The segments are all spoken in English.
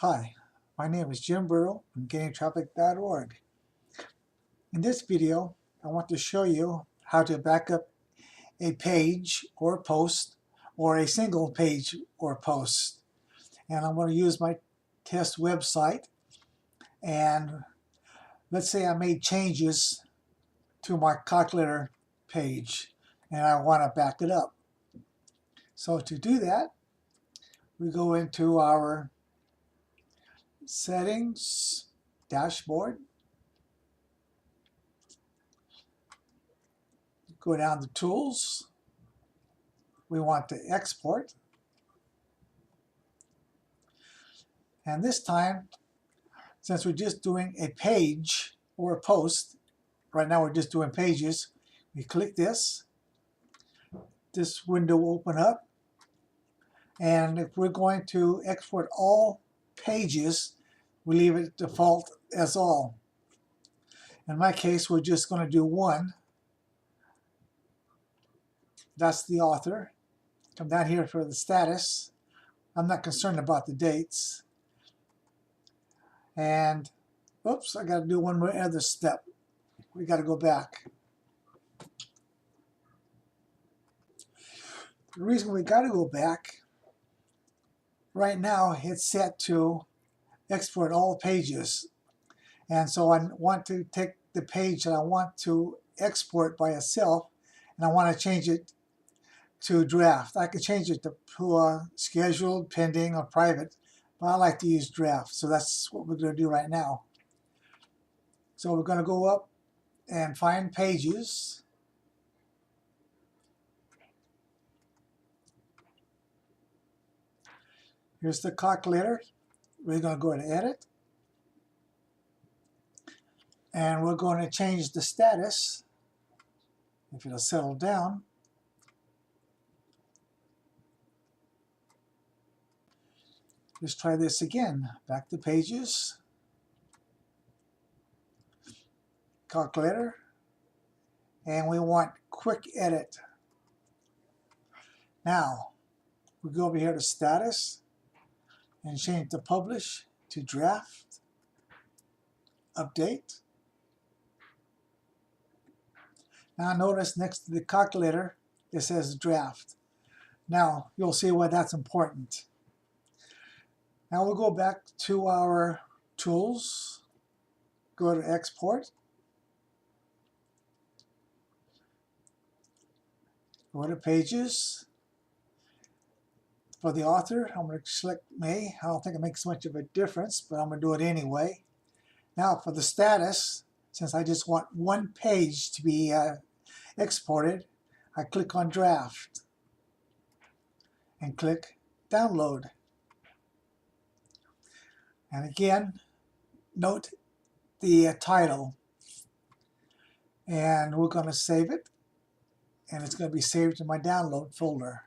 Hi, my name is Jim Burrow from GainingTraffic.org. In this video, I want to show you how to back up a page or post or a single page or post. And I'm going to use my test website, and let's say I made changes to my calculator page and I want to back it up. So to do that, we go into our settings dashboard, go down to tools. We want to export, and this time, since we're just doing a page or a post, right now we're just doing pages, we click this window will open up, and if we're going to export all pages, we leave it default as all. In my case, we're just going to do one. That's the author. Come down here for the status. I'm not concerned about the dates. And oops, I got to do one more other step. We got to go back. The reason we got to go back, right now it's set to export all pages. And so I want to take the page that I want to export by itself, and I want to change it to draft. I can change it to scheduled, pending, or private, but I like to use draft. So that's what we're going to do right now. So we're going to go up and find pages. Here's the calculator. We're going to go to edit. And we're going to change the status, if it'll settle down. Let's try this again. Back to pages, calculator, and we want quick edit. Now, we go over here to status and change the publish to draft, update. Now notice next to the calculator, it says draft. Now, you'll see why that's important. Now we'll go back to our tools, go to export, go to pages. For the author, I'm going to select me. I don't think it makes much of a difference, but I'm going to do it anyway. Now for the status, since I just want one page to be exported, I click on draft and click download. And again, note the title, and we're going to save it, and it's going to be saved in my download folder.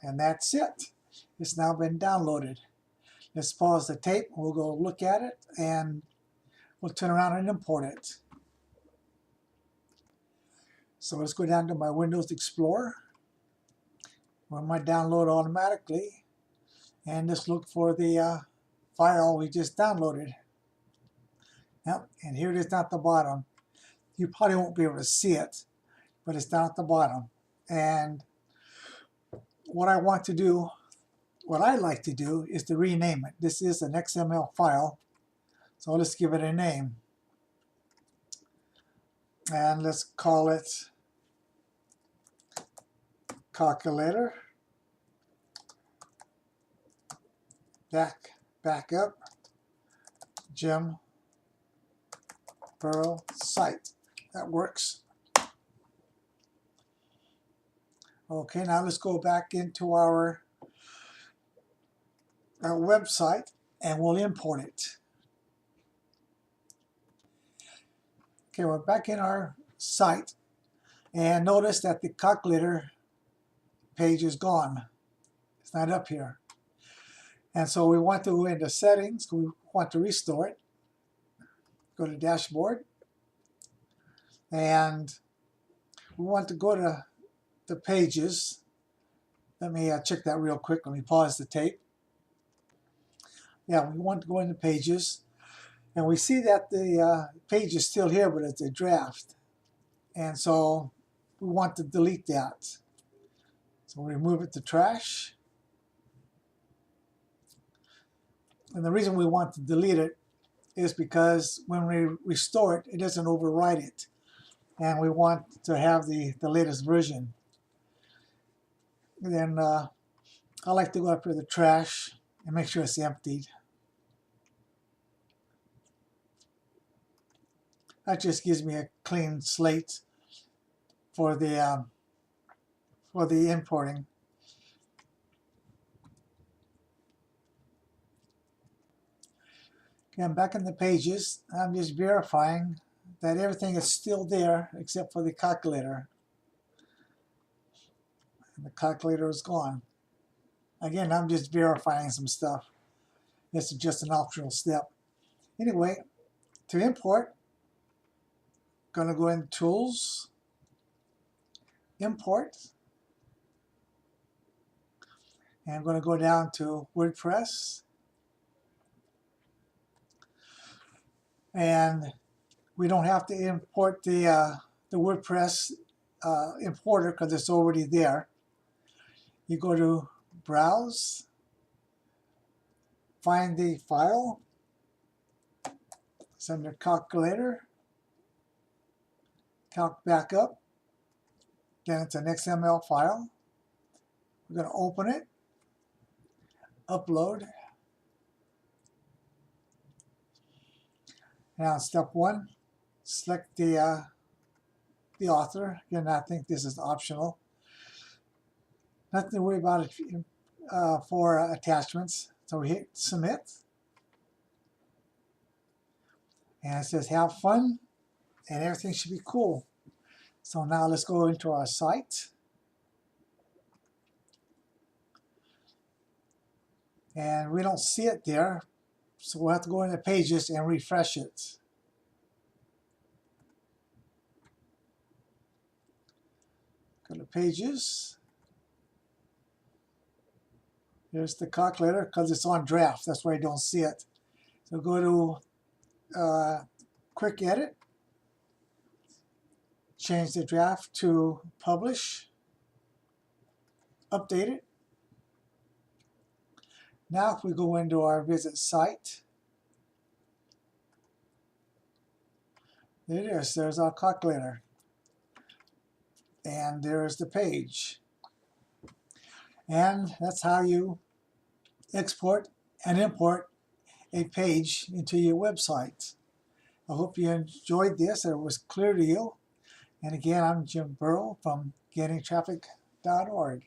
And that's it. It's now been downloaded. Let's pause the tape. We'll go look at it, and we'll turn around and import it. So let's go down to my Windows Explorer, run my download automatically, and just look for the file we just downloaded. Yep, and here it is down at the bottom. You probably won't be able to see it, but it's down at the bottom. And what I like to do is to rename it. This is an XML file, so let's give it a name. And let's call it calculator backup Jim Burrow site. That works. Okay, now let's go back into our website, and we'll import it. Okay, we're back in our site, and notice that the calculator page is gone. It's not up here. And so we want to go into settings. We want to restore it. Go to dashboard, and we want to go to the pages. Let me check that real quick. Let me pause the tape. Yeah, we want to go into Pages, and we see that the page is still here, but it's a draft. And so we want to delete that. So we remove it to trash. And the reason we want to delete it is because when we restore it, it doesn't overwrite it. And we want to have the latest version. And then I like to go up to the trash and make sure it's emptied. That just gives me a clean slate for the importing. Okay, I'm back in the Pages. I'm just verifying that everything is still there except for the calculator. And the calculator is gone. Again, I'm just verifying some stuff. This is just an optional step. Anyway, to import, going to go in Tools, Import, and I'm going to go down to WordPress. And we don't have to import the WordPress importer because it's already there. You go to Browse, find the file. It's under Calculator, Calc Backup. Then it's an XML file. We're going to open it, upload. Now step 1, select the author. Again, I think this is optional. Nothing to worry about it for attachments. So we hit Submit. And it says have fun, and everything should be cool. So now let's go into our site. And we don't see it there, so we'll have to go into Pages and refresh it. Go to Pages. Here's the calculator because it's on draft. That's why you don't see it. So go to Quick Edit. Change the draft to Publish. Update it. Now if we go into our Visit Site, there it is. There's our calculator. And there's the page. And that's how you export and import a page into your website. I hope you enjoyed this and it was clear to you. And again, I'm Jim Burrow from GainingTraffic.org.